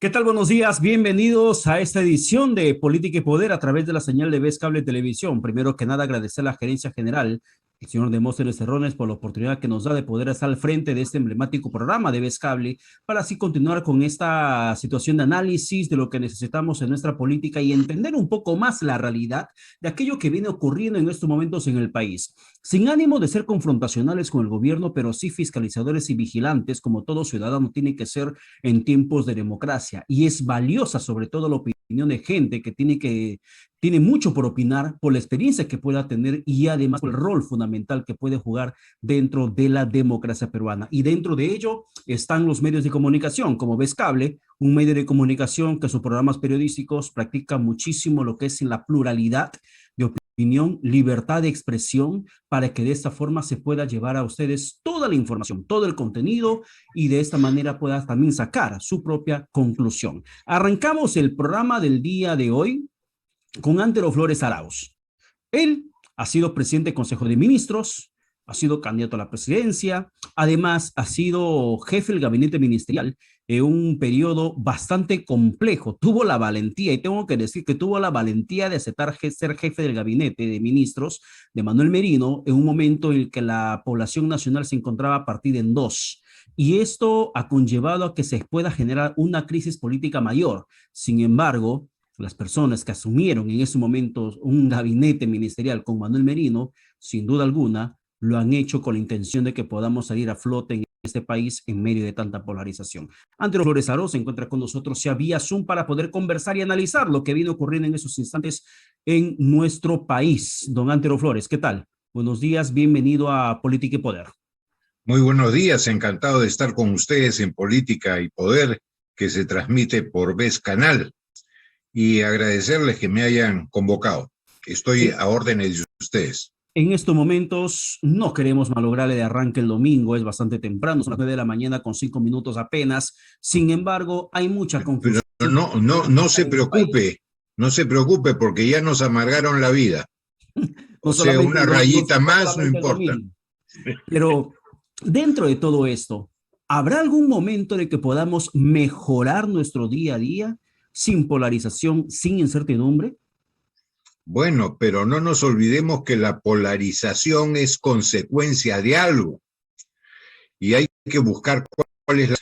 ¿Qué tal? Buenos días, bienvenidos a esta edición de Política y Poder a través de la señal de Vez Cable Televisión. Primero que nada, agradecer a la gerencia general, el señor Demóstenes Terrones, por la oportunidad que nos da de poder estar al frente de este emblemático programa de Vez Cable, para así continuar con esta situación de análisis de lo que necesitamos en nuestra política y entender un poco más la realidad de aquello que viene ocurriendo en estos momentos en el país. Sin ánimo de ser confrontacionales con el gobierno, pero sí fiscalizadores y vigilantes, como todo ciudadano tiene que ser en tiempos de democracia, y es valiosa sobre todo la opinión de gente que tiene mucho por opinar por la experiencia que pueda tener y además por el rol fundamental que puede jugar dentro de la democracia peruana. Y dentro de ello están los medios de comunicación, como Ves Cable, un medio de comunicación que sus programas periodísticos practican muchísimo lo que es la pluralidad de opinión, libertad de expresión, para que de esta forma se pueda llevar a ustedes toda la información, todo el contenido, y de esta manera pueda también sacar su propia conclusión. Arrancamos el programa del día de hoy con Antero Flores Arauz. Él ha sido presidente del Consejo de Ministros, ha sido candidato a la presidencia, además ha sido jefe del gabinete ministerial en un periodo bastante complejo. Tuvo la valentía, y tengo que decir que tuvo la valentía de aceptar ser jefe del gabinete de ministros de Manuel Merino en un momento en el que la población nacional se encontraba partida en dos. Y esto ha conllevado a que se pueda generar una crisis política mayor. Sin embargo, las personas que asumieron en ese momento un gabinete ministerial con Manuel Merino, sin duda alguna, lo han hecho con la intención de que podamos salir a flote en este país en medio de tanta polarización. Antero Flores Arauz se encuentra con nosotros ya vía Zoom para poder conversar y analizar lo que viene ocurriendo en esos instantes en nuestro país. Don Antero Flores, ¿qué tal? Buenos días, bienvenido a Política y Poder. Muy buenos días, encantado de estar con ustedes en Política y Poder, que se transmite por Vez Canal, y agradecerles que me hayan convocado. Estoy a órdenes de ustedes. En estos momentos no queremos malograr el arranque el domingo, es bastante temprano, son las 9 de la mañana con 5 minutos apenas. Sin embargo, hay mucha Pero confusión no se en el país. preocupe, no se preocupe porque ya nos amargaron la vida. No O sea, solamente, una rayita no más no solamente el importa. domingo, pero dentro de todo esto, ¿habrá algún momento de que podamos mejorar nuestro día a día sin polarización, sin incertidumbre? Bueno, pero no nos olvidemos que la polarización es consecuencia de algo y hay que buscar cuál es la...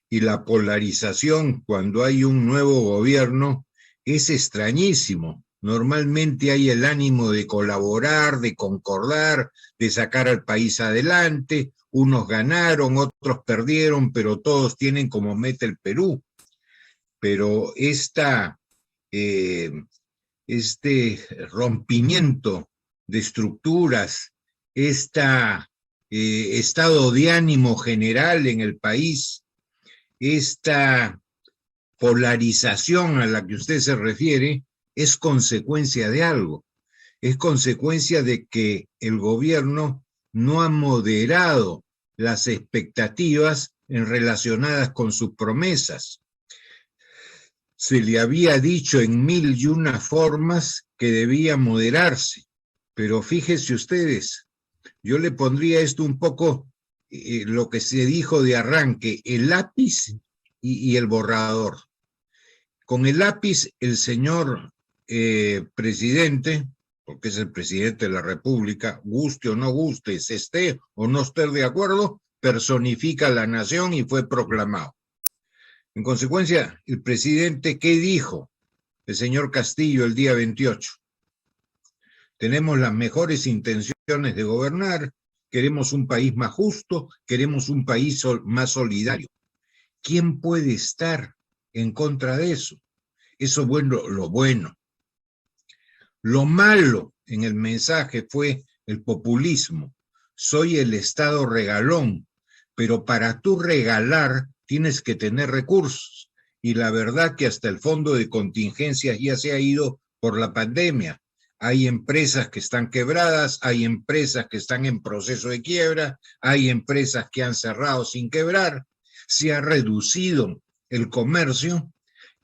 Y la polarización cuando hay un nuevo gobierno es extrañísimo. Normalmente hay el ánimo de colaborar, de concordar, de sacar al país adelante. Unos ganaron, otros perdieron, pero todos tienen como meta el Perú. Pero eh, este rompimiento de estructuras, este estado de ánimo general en el país, esta polarización a la que usted se refiere es consecuencia de algo, es consecuencia de que el gobierno no ha moderado las expectativas relacionadas con sus promesas. Se le había dicho en mil y una formas que debía moderarse, pero fíjense ustedes, yo le pondría esto un poco lo que se dijo de arranque, el lápiz y el borrador. Con el lápiz, el señor presidente, porque es el presidente de la República, guste o no guste, se esté o no esté de acuerdo, personifica a la nación y fue proclamado. En consecuencia, el presidente, ¿qué dijo? El señor Castillo el día 28. Tenemos las mejores intenciones de gobernar, queremos un país más justo, queremos un país más solidario. ¿Quién puede estar en contra de eso? Eso es bueno, lo bueno. Lo malo en el mensaje fue el populismo. Soy el Estado regalón, pero para tú regalar tienes que tener recursos. Y la verdad que hasta el fondo de contingencias ya se ha ido por la pandemia. Hay empresas que están quebradas, hay empresas que están en proceso de quiebra, hay empresas que han cerrado sin quebrar, se ha reducido el comercio,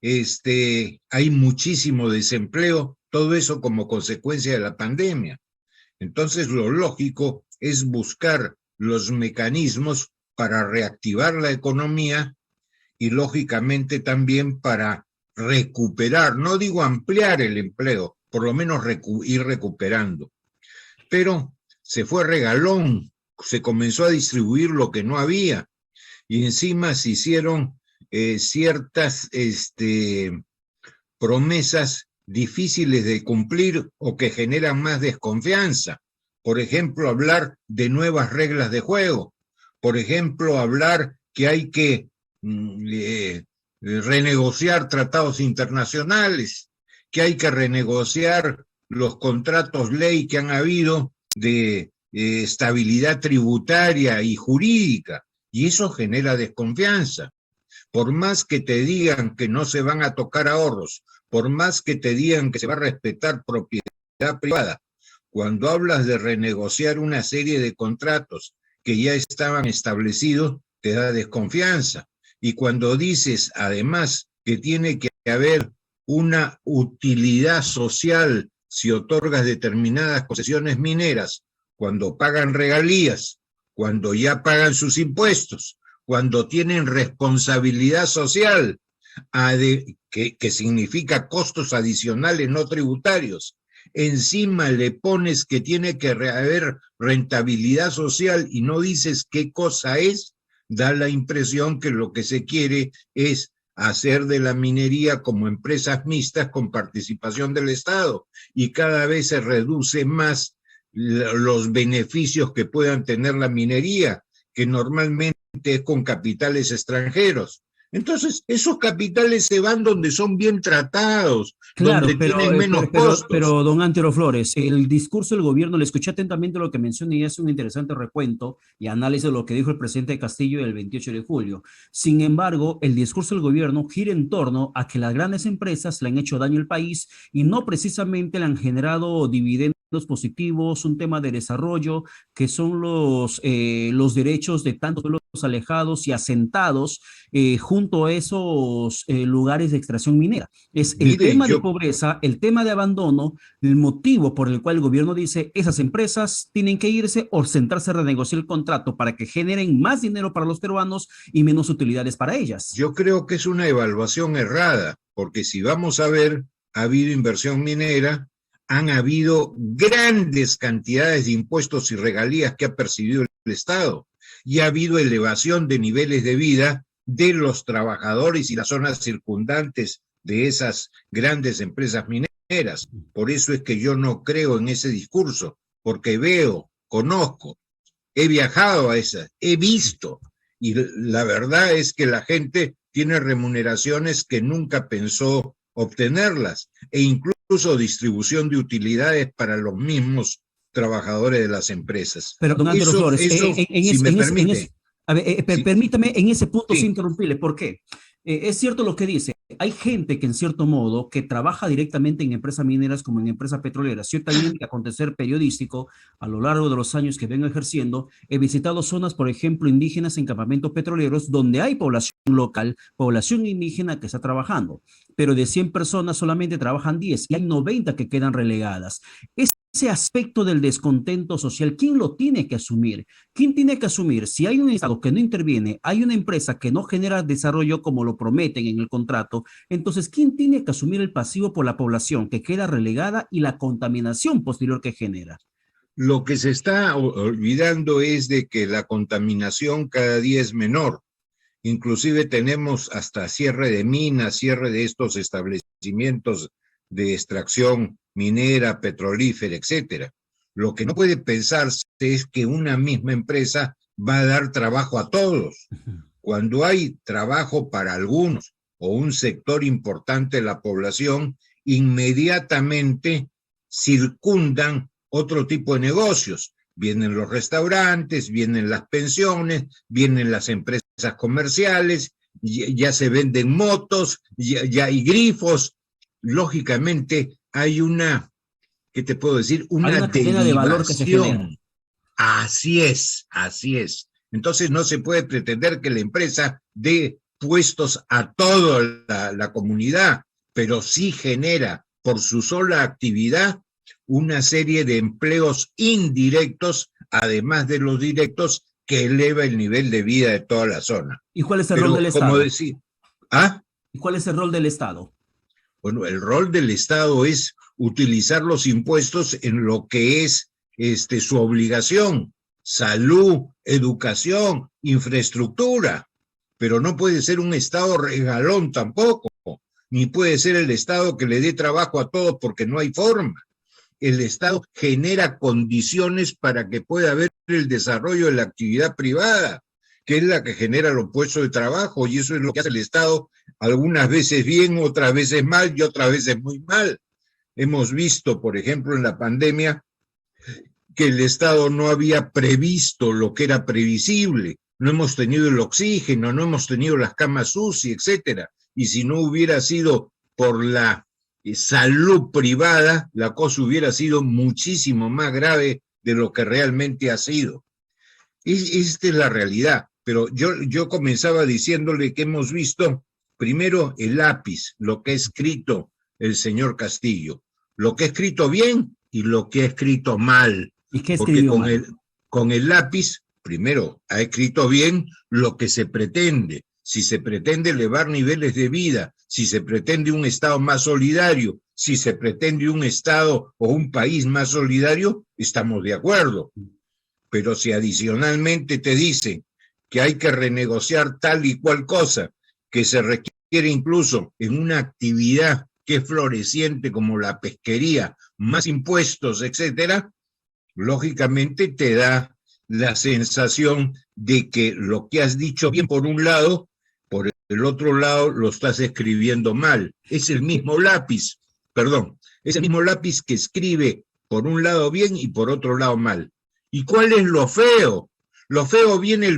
hay muchísimo desempleo, todo eso como consecuencia de la pandemia. Entonces lo lógico es buscar los mecanismos para reactivar la economía y lógicamente también para recuperar, no digo ampliar el empleo, por lo menos ir recuperando. Pero se fue regalón, se comenzó a distribuir lo que no había y encima se hicieron ciertas promesas difíciles de cumplir o que generan más desconfianza. Por ejemplo, hablar de nuevas reglas de juego. Por ejemplo, hablar que hay que renegociar tratados internacionales, que hay que renegociar los contratos ley que han habido de estabilidad tributaria y jurídica, y eso genera desconfianza. Por más que te digan que no se van a tocar ahorros, por más que te digan que se va a respetar propiedad privada, cuando hablas de renegociar una serie de contratos que ya estaban establecidos, te da desconfianza. Y cuando dices, además, que tiene que haber una utilidad social si otorgas determinadas concesiones mineras, cuando pagan regalías, cuando ya pagan sus impuestos, cuando tienen responsabilidad social, que significa costos adicionales no tributarios, encima le pones que tiene que haber rentabilidad social y no dices qué cosa es, da la impresión que lo que se quiere es hacer de la minería como empresas mixtas con participación del Estado, y cada vez se reduce más los beneficios que puedan tener la minería, que normalmente es con capitales extranjeros. Entonces, esos capitales se van donde son bien tratados, Claro, donde tienen menos costos. pero don Antero Flores, el discurso del gobierno, le escuché atentamente lo que menciona y es un interesante recuento y análisis de lo que dijo el presidente Castillo el 28 de julio. Sin embargo, el discurso del gobierno gira en torno a que las grandes empresas le han hecho daño al país y no precisamente le han generado dividendos positivos, un tema de desarrollo, que son los derechos de tantos pueblos alejados y asentados junto a esos lugares de extracción minera. Es el tema de pobreza, el tema de abandono, el motivo por el cual el gobierno dice esas empresas tienen que irse o sentarse a renegociar el contrato para que generen más dinero para los peruanos y menos utilidades para ellas. Yo creo que es una evaluación errada, porque si vamos a ver, ha habido inversión minera, han habido grandes cantidades de impuestos y regalías que ha percibido el Estado, y ha habido elevación de niveles de vida de los trabajadores y las zonas circundantes de esas grandes empresas mineras. Por eso es que yo no creo en ese discurso, porque veo, conozco, he viajado a esas, he visto, y la verdad es que la gente tiene remuneraciones que nunca pensó obtenerlas, e incluso distribución de utilidades para los mismos trabajadores de las empresas. Pero, don Antero Flores, permítame en ese punto sin interrumpirle, ¿por qué? Es cierto lo que dice, hay gente que en cierto modo que trabaja directamente en empresas mineras como en empresas petroleras. Yo también, en mi acontecer periodístico, a lo largo de los años que vengo ejerciendo, he visitado zonas, por ejemplo, indígenas en campamentos petroleros, donde hay población local, población indígena que está trabajando, pero de 100 personas solamente trabajan 10 y hay 90 que quedan relegadas. Ese aspecto del descontento social, ¿quién lo tiene que asumir? ¿Quién tiene que asumir? Si hay un Estado que no interviene, hay una empresa que no genera desarrollo como lo prometen en el contrato, entonces, ¿quién tiene que asumir el pasivo por la población que queda relegada y la contaminación posterior que genera? Lo que se está olvidando es de que la contaminación cada día es menor. Inclusive tenemos hasta cierre de minas, cierre de estos establecimientos de extracción minera, petrolífera, etcétera. Lo que no puede pensarse es que una misma empresa va a dar trabajo a todos. Cuando hay trabajo para algunos o un sector importante de la población, inmediatamente circundan otro tipo de negocios. Vienen los restaurantes, vienen las pensiones, vienen las empresas comerciales, ya se venden motos, ya hay grifos. Lógicamente hay una, ¿qué te puedo decir? Una cadena de valor que se genera. Así es, así es. Entonces no se puede pretender que la empresa dé puestos a toda la comunidad, pero sí genera por su sola actividad una serie de empleos indirectos, además de los directos, que eleva el nivel de vida de toda la zona. ¿Y cuál es el rol del Estado? ¿Ah? ¿Y cuál es el rol del Estado? Bueno, el rol del Estado es utilizar los impuestos en lo que es su obligación: salud, educación, infraestructura. Pero no puede ser un Estado regalón tampoco, ni puede ser el Estado que le dé trabajo a todos, porque no hay forma. El Estado genera condiciones para que pueda haber el desarrollo de la actividad privada, que es la que genera los puestos de trabajo, y eso es lo que hace el Estado, algunas veces bien, otras veces mal y otras veces muy mal. Hemos visto, por ejemplo, en la pandemia, que el Estado no había previsto lo que era previsible. No hemos tenido el oxígeno, no hemos tenido las camas UCI, etcétera. Y si no hubiera sido por la salud privada, la cosa hubiera sido muchísimo más grave de lo que realmente ha sido. Esta es la realidad. Pero yo comenzaba diciéndole que hemos visto primero el lápiz, lo que ha escrito el señor Castillo, lo que ha escrito bien y lo que ha escrito mal. ¿Y qué Porque escribió mal? con el lápiz, primero, ha escrito bien lo que se pretende. Si se pretende elevar niveles de vida, si se pretende un Estado más solidario, si se pretende un Estado o un país más solidario, estamos de acuerdo. Pero si adicionalmente te dicen que hay que renegociar tal y cual cosa, que se requiere incluso en una actividad que es floreciente como la pesquería, más impuestos, etcétera, lógicamente te da la sensación de que lo que has dicho bien por un lado, por el otro lado lo estás escribiendo mal. Es el mismo lápiz, perdón, es el mismo lápiz que escribe por un lado bien y por otro lado mal. ¿Y cuál es lo feo? Lo feo viene el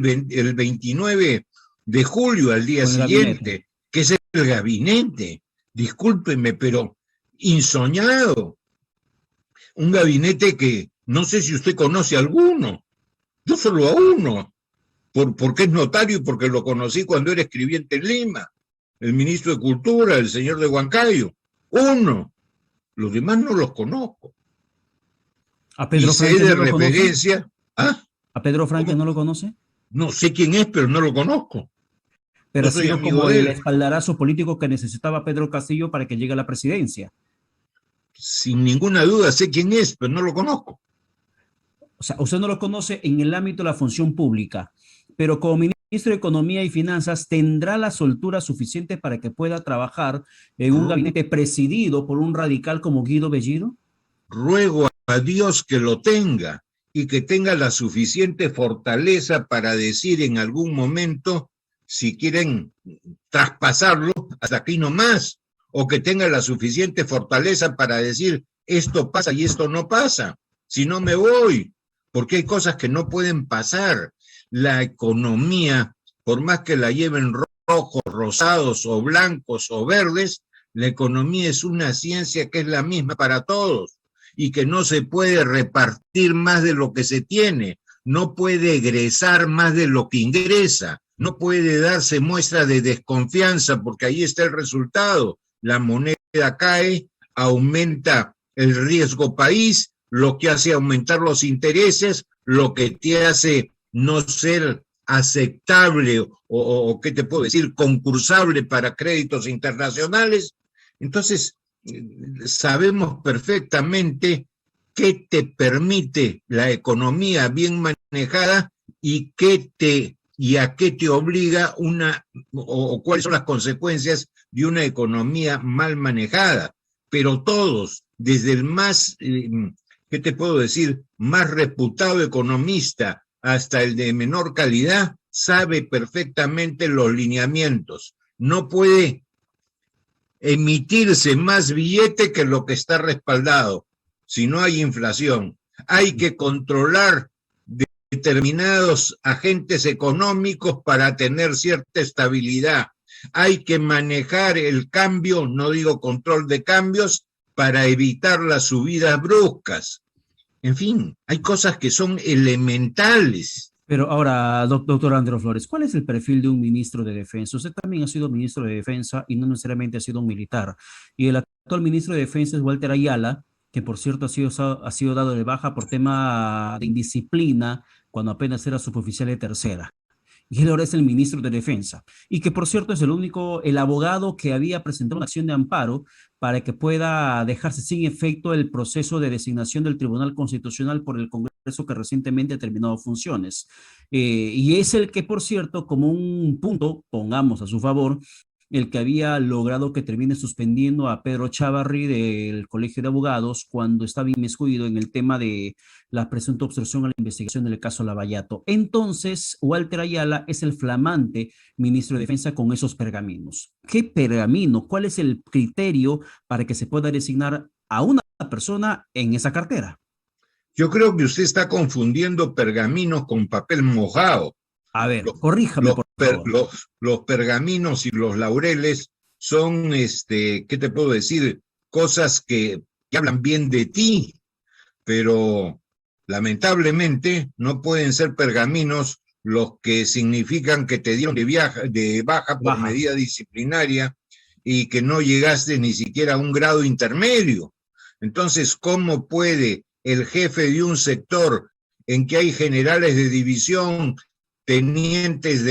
29 de julio, al día Con el gabinete. siguiente, que es el gabinete. Discúlpeme, pero insoñado. Un gabinete que no sé si usted conoce alguno. Yo solo a uno, porque es notario y porque lo conocí cuando era escribiente en Lima. El ministro de Cultura, el señor de Huancayo. Uno. Los demás no los conozco. ¿A Y Pedro sé Franque de no lo conoce? referencia. ¿Ah? ¿A Pedro Franque ¿Cómo? no lo conoce? No sé quién es, pero no lo conozco. Pero No ha soy sido amigo como de el él. espaldarazo político que necesitaba Pedro Castillo para que llegue a la presidencia. Sin ninguna duda sé quién es, pero no lo conozco. O sea, usted no lo conoce en el ámbito de la función pública, pero como ministro de Economía y Finanzas tendrá la soltura suficiente para que pueda trabajar en un gabinete presidido por un radical como Guido Bellido. Ruego a Dios que lo tenga y que tenga la suficiente fortaleza para decir en algún momento, si quieren traspasarlo, hasta aquí no más, o que tenga la suficiente fortaleza para decir, esto pasa y esto no pasa, si no me voy, porque hay cosas que no pueden pasar. La economía, por más que la lleven rojos, rosados o blancos o verdes, la economía es una ciencia que es la misma para todos y que no se puede repartir más de lo que se tiene, no puede egresar más de lo que ingresa, no puede darse muestra de desconfianza porque ahí está el resultado. La moneda cae, aumenta el riesgo país, lo que hace aumentar los intereses, lo que te hace no ser aceptable o ¿qué te puedo decir? Concursable para créditos internacionales. Entonces, sabemos perfectamente qué te permite la economía bien manejada y a qué te obliga o cuáles son las consecuencias de una economía mal manejada. Pero todos, desde el más, ¿qué te puedo decir?, más reputado economista hasta el de menor calidad, sabe perfectamente los lineamientos. No puede emitirse más billete que lo que está respaldado, si no hay inflación. Hay que controlar determinados agentes económicos para tener cierta estabilidad. Hay que manejar el cambio, no digo control de cambios, para evitar las subidas bruscas. En fin, hay cosas que son elementales. Pero ahora, doctor Andrés Flores, ¿cuál es el perfil de un ministro de Defensa? Usted también ha sido ministro de Defensa y no necesariamente ha sido un militar. Y el actual ministro de Defensa es Walter Ayala, que por cierto ha sido dado de baja por tema de indisciplina cuando apenas era suboficial de tercera. y él ahora es el ministro de Defensa. Y que, por cierto, es el abogado que había presentado una acción de amparo para que pueda dejarse sin efecto el proceso de designación del Tribunal Constitucional por el Congreso que recientemente ha terminado funciones. Y es el que, por cierto, como un punto, pongamos a su favor, el que había logrado que termine suspendiendo a Pedro Chávarri del Colegio de Abogados cuando estaba inmiscuido en el tema de la presunta obstrucción a la investigación del caso Lavallato. Entonces, Walter Ayala es el flamante ministro de Defensa con esos pergaminos. ¿Qué pergamino? ¿Cuál es el criterio para que se pueda designar a una persona en esa cartera? Yo creo que usted está confundiendo pergaminos con papel mojado. A ver, corríjame, por favor. Los pergaminos y los laureles son, ¿qué te puedo decir? Cosas que hablan bien de ti, pero lamentablemente no pueden ser pergaminos los que significan que te dieron de baja por medida disciplinaria y que no llegaste ni siquiera a un grado intermedio. Entonces, ¿cómo puede el jefe de un sector en que hay generales de división, tenientes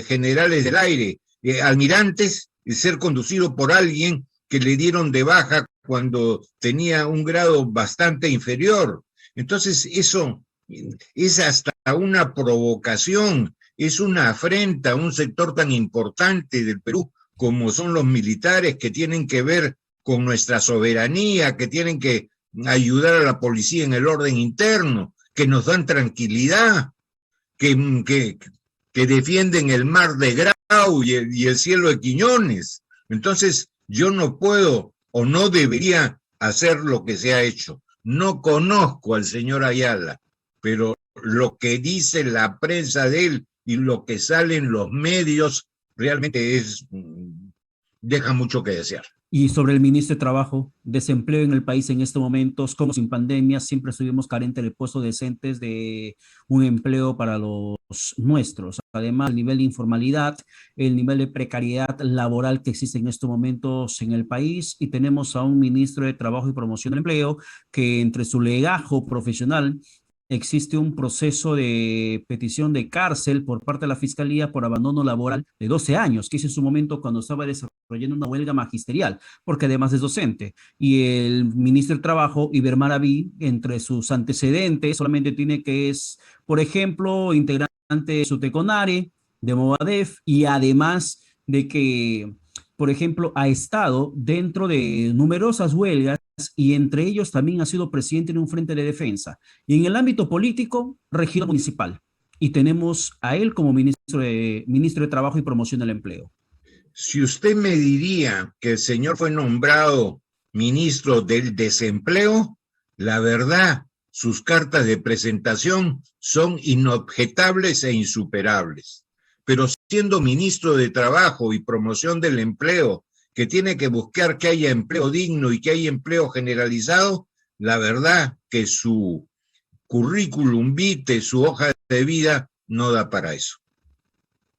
generales del aire, almirantes, ser conducido por alguien que le dieron de baja cuando tenía un grado bastante inferior? Entonces eso es hasta una provocación, es una afrenta a un sector tan importante del Perú como son los militares, que tienen que ver con nuestra soberanía, que tienen que ayudar a la policía en el orden interno, que nos dan tranquilidad, que defienden el mar de Grau y el cielo de Quiñones. Entonces, yo no puedo o no debería hacer lo que se ha hecho. No conozco al señor Ayala, pero lo que dice la prensa de él y lo que sale en los medios realmente deja mucho que desear. Y sobre el ministro de Trabajo, desempleo en el país en estos momentos, como sin pandemia, siempre estuvimos carentes de puestos decentes de un empleo para los nuestros. Además, el nivel de informalidad, el nivel de precariedad laboral que existe en estos momentos en el país, y tenemos a un ministro de Trabajo y Promoción del Empleo que entre su legajo profesional existe un proceso de petición de cárcel por parte de la Fiscalía por abandono laboral de 12 años, que hizo en su momento cuando estaba desarrollando una huelga magisterial, porque además es docente. Y el ministro del Trabajo, Iber Maraví, entre sus antecedentes, solamente tiene que es, por ejemplo, integrante de Suteconare, de Movadef, y además de que, por ejemplo, ha estado dentro de numerosas huelgas y entre ellos también ha sido presidente de un frente de defensa. Y en el ámbito político, regidor municipal. Y tenemos a él como ministro de Trabajo y Promoción del Empleo. Si usted me diría que el señor fue nombrado ministro del desempleo, la verdad, sus cartas de presentación son inobjetables e insuperables. Pero siendo ministro de Trabajo y Promoción del Empleo, que tiene que buscar que haya empleo digno y que haya empleo generalizado, la verdad que su currículum vitae, su hoja de vida, no da para eso.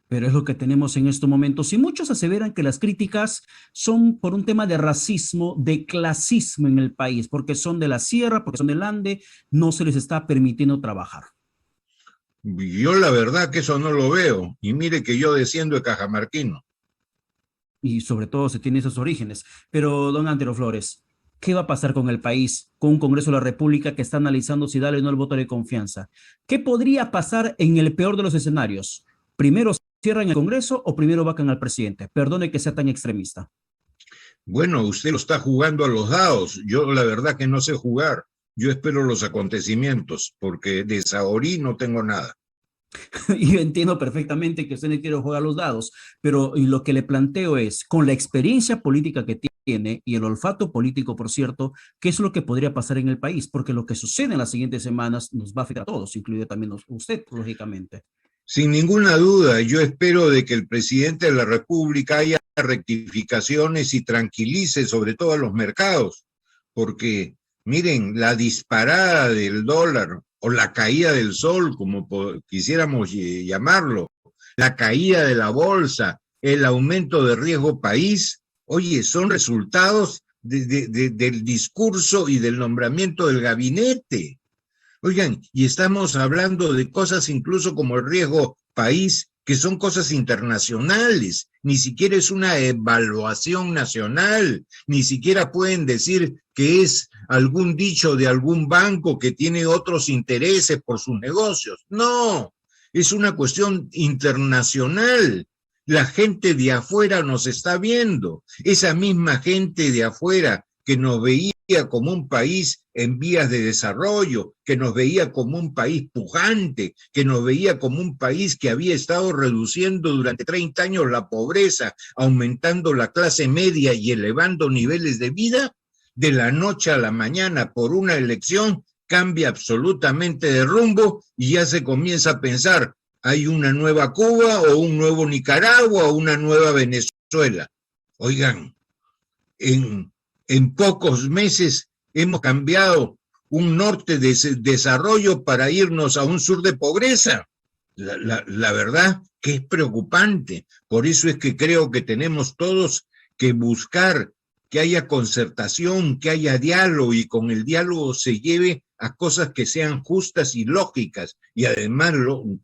Pero es lo que tenemos en estos momentos. Y muchos aseveran que las críticas son por un tema de racismo, de clasismo en el país, porque son de la sierra, porque son del Ande, no se les está permitiendo trabajar. Yo la verdad que eso no lo veo. Y mire que yo desciendo de cajamarquino. Y sobre todo se tiene esos orígenes. Pero, don Antero Flores, ¿qué va a pasar con el país, con un Congreso de la República que está analizando si darle o no el voto de confianza? ¿Qué podría pasar en el peor de los escenarios? ¿Primero cierran el Congreso o primero vacan al presidente? Perdone que sea tan extremista. Bueno, usted lo está jugando a los dados. Yo la verdad que no sé jugar. Yo espero los acontecimientos, porque de Saorí no tengo nada. Y yo entiendo perfectamente que usted no quiere jugar los dados, pero lo que le planteo es, con la experiencia política que tiene y el olfato político, por cierto, ¿qué es lo que podría pasar en el país? Porque lo que sucede en las siguientes semanas nos va a afectar a todos, incluido también usted, lógicamente. Sin ninguna duda, yo espero de que el presidente de la República haya rectificaciones y tranquilice sobre todo a los mercados, porque miren, la disparada del dólar o la caída del sol, como quisiéramos llamarlo, la caída de la bolsa, el aumento de riesgo país, oye, son resultados del discurso y del nombramiento del gabinete. Oigan, y estamos hablando de cosas incluso como el riesgo país, que son cosas internacionales, ni siquiera es una evaluación nacional, ni siquiera pueden decir que es algún dicho de algún banco que tiene otros intereses por sus negocios. No, es una cuestión internacional. La gente de afuera nos está viendo, esa misma gente de afuera que nos veía como un país en vías de desarrollo, que nos veía como un país pujante, que nos veía como un país que había estado reduciendo durante 30 años la pobreza, aumentando la clase media y elevando niveles de vida, de la noche a la mañana por una elección cambia absolutamente de rumbo y ya se comienza a pensar, hay una nueva Cuba o un nuevo Nicaragua o una nueva Venezuela. Oigan, en pocos meses hemos cambiado un norte de desarrollo para irnos a un sur de pobreza. La verdad que es preocupante. Por eso es que creo que tenemos todos que buscar que haya concertación, que haya diálogo y con el diálogo se lleve a cosas que sean justas y lógicas. Y además,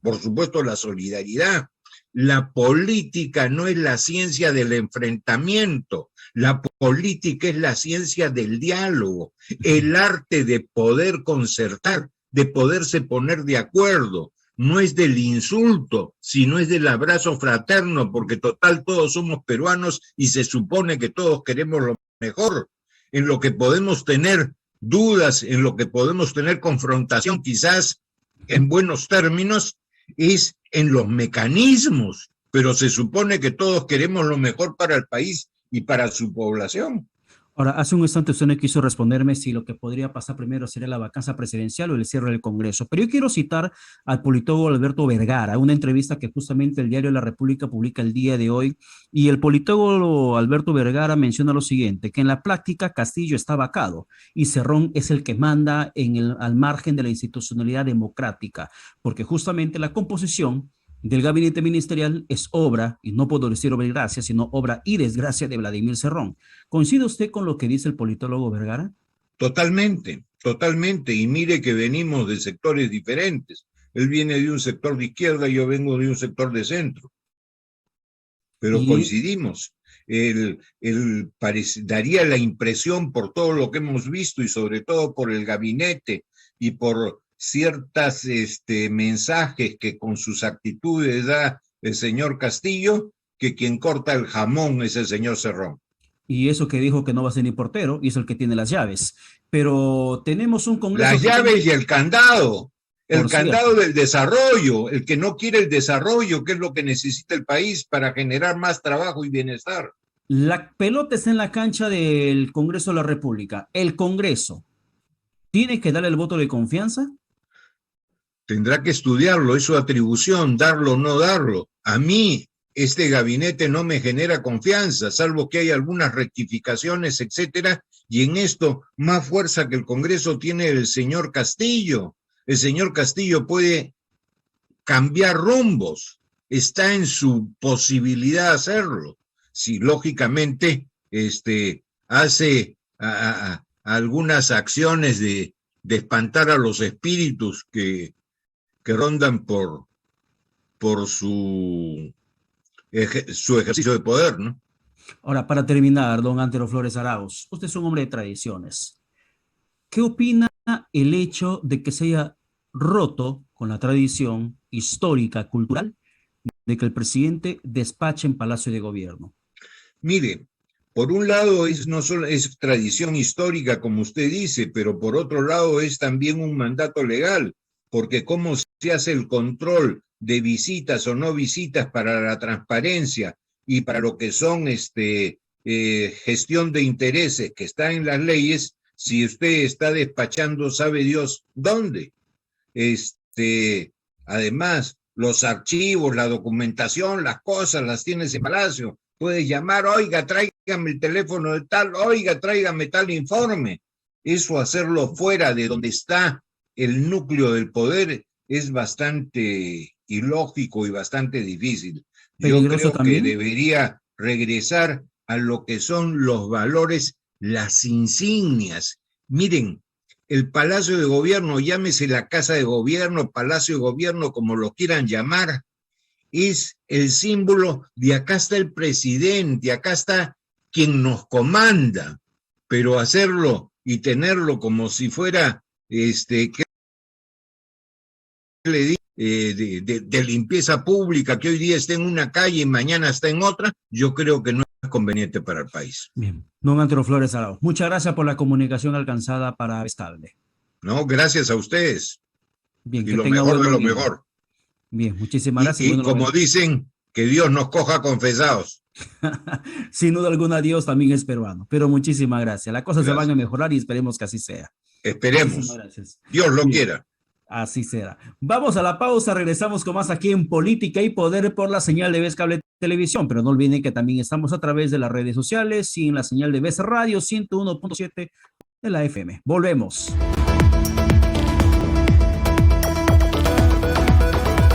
por supuesto, la solidaridad. La política no es la ciencia del enfrentamiento, la política es la ciencia del diálogo, el arte de poder concertar, de poderse poner de acuerdo. No es del insulto, sino es del abrazo fraterno, porque total todos somos peruanos y se supone que todos queremos lo mejor. En lo que podemos tener dudas, en lo que podemos tener confrontación, quizás en buenos términos, es en los mecanismos, pero se supone que todos queremos lo mejor para el país y para su población. Ahora, hace un instante usted no quiso responderme si lo que podría pasar primero sería la vacancia presidencial o el cierre del Congreso, pero yo quiero citar al politólogo Alberto Vergara, una entrevista que justamente el diario La República publica el día de hoy, y el politólogo Alberto Vergara menciona lo siguiente, que en la práctica Castillo está vacado y Cerrón es el que manda al margen de la institucionalidad democrática, porque justamente la composición del gabinete ministerial es obra, y no puedo decir obra y gracia, sino obra y desgracia de Vladimir Cerrón. ¿Coincide usted con lo que dice el politólogo Vergara? Totalmente, totalmente. Y mire que venimos de sectores diferentes. Él viene de un sector de izquierda y yo vengo de un sector de centro. Pero coincidimos. Él daría la impresión por todo lo que hemos visto y sobre todo por el gabinete y por ciertas mensajes que con sus actitudes da el señor Castillo, que quien corta el jamón es el señor Cerrón. Y eso que dijo que no va a ser ni portero, y es el que tiene las llaves. Pero tenemos un Congreso... Las llaves y el candado. El candado del desarrollo, el que no quiere el desarrollo, que es lo que necesita el país para generar más trabajo y bienestar. La pelota está en la cancha del Congreso de la República. ¿El Congreso tiene que darle el voto de confianza? Tendrá que estudiarlo, es su atribución, darlo o no darlo. A mí, este gabinete no me genera confianza, salvo que hay algunas rectificaciones, etcétera, y en esto más fuerza que el Congreso tiene el señor Castillo. El señor Castillo puede cambiar rumbos, está en su posibilidad de hacerlo. Si lógicamente hace algunas acciones de espantar a los espíritus que rondan por su ejercicio de poder, ¿no? Ahora, para terminar, don Antero Flores Arauz, usted es un hombre de tradiciones. ¿Qué opina el hecho de que se haya roto con la tradición histórica, cultural, de que el presidente despache en Palacio de Gobierno? Mire, por un lado no solo es tradición histórica, como usted dice, pero por otro lado es también un mandato legal, porque cómo se hace el control de visitas o no visitas para la transparencia y para lo que son gestión de intereses que está en las leyes, si usted está despachando, sabe Dios dónde. Además, los archivos, la documentación, las cosas las tiene ese palacio. Puedes llamar, oiga, tráigame el teléfono de tal, oiga, tráigame tal informe. Eso hacerlo fuera de donde está el núcleo del poder es bastante ilógico y bastante difícil. Yo creo que debería regresar a lo que son los valores, las insignias. Miren, el Palacio de Gobierno, llámese la Casa de Gobierno, Palacio de Gobierno, como lo quieran llamar, es el símbolo de acá está el presidente, acá está quien nos comanda, pero hacerlo y tenerlo como si fuera, ¿qué le digo? De limpieza pública, que hoy día está en una calle y mañana está en otra, yo creo que no es conveniente para el país. Bien, don Antero Flores Arau, muchas gracias por la comunicación alcanzada para Estable. No, gracias a ustedes. Bien, Y que lo tenga mejor buen de lo domingo. mejor. Bien, muchísimas gracias. Y como dicen, que Dios nos coja confesados. Sin duda alguna, Dios también es peruano, pero muchísimas gracias. Las cosas se van a mejorar y esperemos que así sea. Esperemos. Muchísimas gracias. Dios lo Bien, quiera. así será. Vamos a la pausa, regresamos con más aquí en Política y Poder por la señal de Vez Cable Televisión, pero no olviden que también estamos a través de las redes sociales y en la señal de Vez Radio 101.7 de la FM. Volvemos.